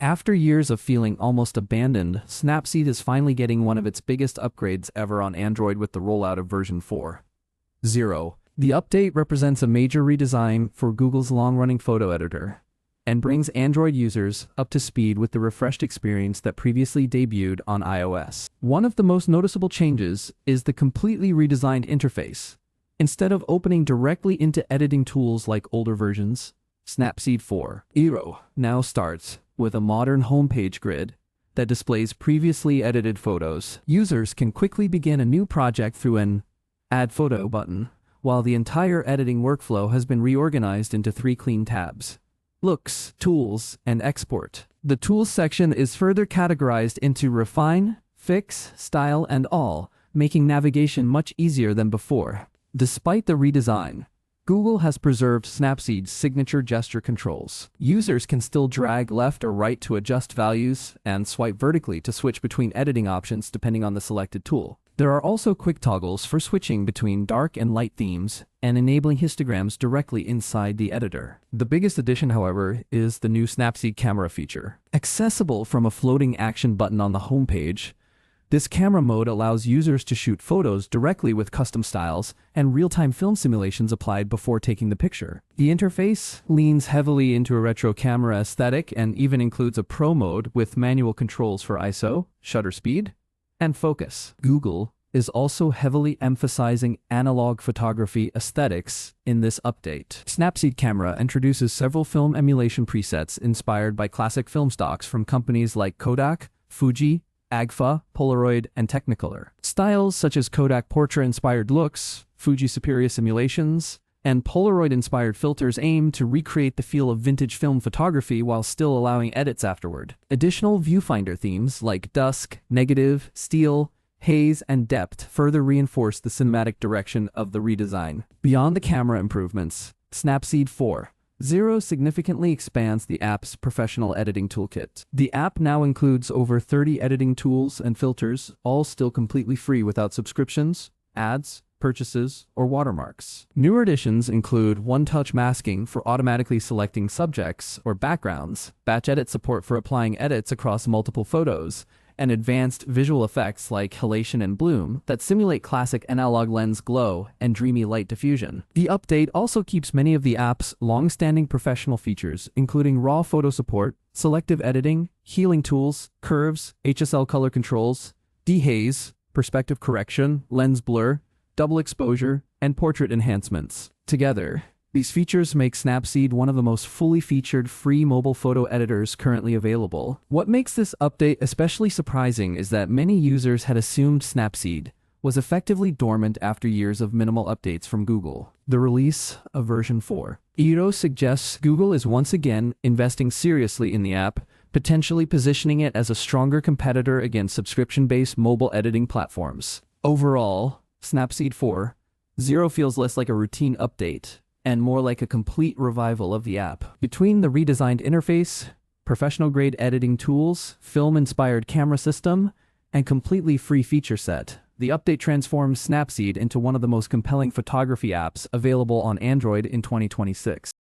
After years of feeling almost abandoned, Snapseed is finally getting one of its biggest upgrades ever on Android with the rollout of version 4.0. The update represents a major redesign for Google's long-running photo editor and brings Android users up to speed with the refreshed experience that previously debuted on iOS. One of the most noticeable changes is the completely redesigned interface. Instead of opening directly into editing tools like older versions, Snapseed 4.0 now starts with a modern homepage grid that displays previously edited photos. Users can quickly begin a new project through an Add Photo button, while the entire editing workflow has been reorganized into 3 clean tabs: Looks, Tools, and Export. The Tools section is further categorized into Refine, Fix, Style, and All, making navigation much easier than before. Despite the redesign, Google has preserved Snapseed's signature gesture controls. Users can still drag left or right to adjust values and swipe vertically to switch between editing options depending on the selected tool. There are also quick toggles for switching between dark and light themes and enabling histograms directly inside the editor. The biggest addition, however, is the new Snapseed camera feature. Accessible from a floating action button on the homepage, this camera mode allows users to shoot photos directly with custom styles and real-time film simulations applied before taking the picture. The interface leans heavily into a retro camera aesthetic and even includes a pro mode with manual controls for ISO, shutter speed, and focus. Google is also heavily emphasizing analog photography aesthetics in this update. Snapseed Camera introduces several film emulation presets inspired by classic film stocks from companies like Kodak, Fuji, Agfa, Polaroid, and Technicolor. Styles such as Kodak Portra-inspired looks, Fuji Superior simulations, and Polaroid-inspired filters aim to recreate the feel of vintage film photography while still allowing edits afterward. Additional viewfinder themes like dusk, negative, steel, haze, and depth further reinforce the cinematic direction of the redesign. Beyond the camera improvements, Snapseed 4.0 significantly expands the app's professional editing toolkit. The app now includes over 30 editing tools and filters, all still completely free without subscriptions, ads, purchases, or watermarks. Newer additions include one-touch masking for automatically selecting subjects or backgrounds, batch edit support for applying edits across multiple photos, and advanced visual effects like halation and bloom that simulate classic analog lens glow and dreamy light diffusion. The update also keeps many of the app's long-standing professional features, including raw photo support, selective editing, healing tools, curves, HSL color controls, dehaze, perspective correction, lens blur, double exposure, and portrait enhancements. Together, these features make Snapseed one of the most fully featured free mobile photo editors currently available. What makes this update especially surprising is that many users had assumed Snapseed was effectively dormant after years of minimal updates from Google. The release of version 4.0 suggests Google is once again investing seriously in the app, potentially positioning it as a stronger competitor against subscription-based mobile editing platforms. Overall, Snapseed 4.0 feels less like a routine update and more like a complete revival of the app. Between the redesigned interface, professional-grade editing tools, film-inspired camera system, and completely free feature set, the update transforms Snapseed into one of the most compelling photography apps available on Android in 2026.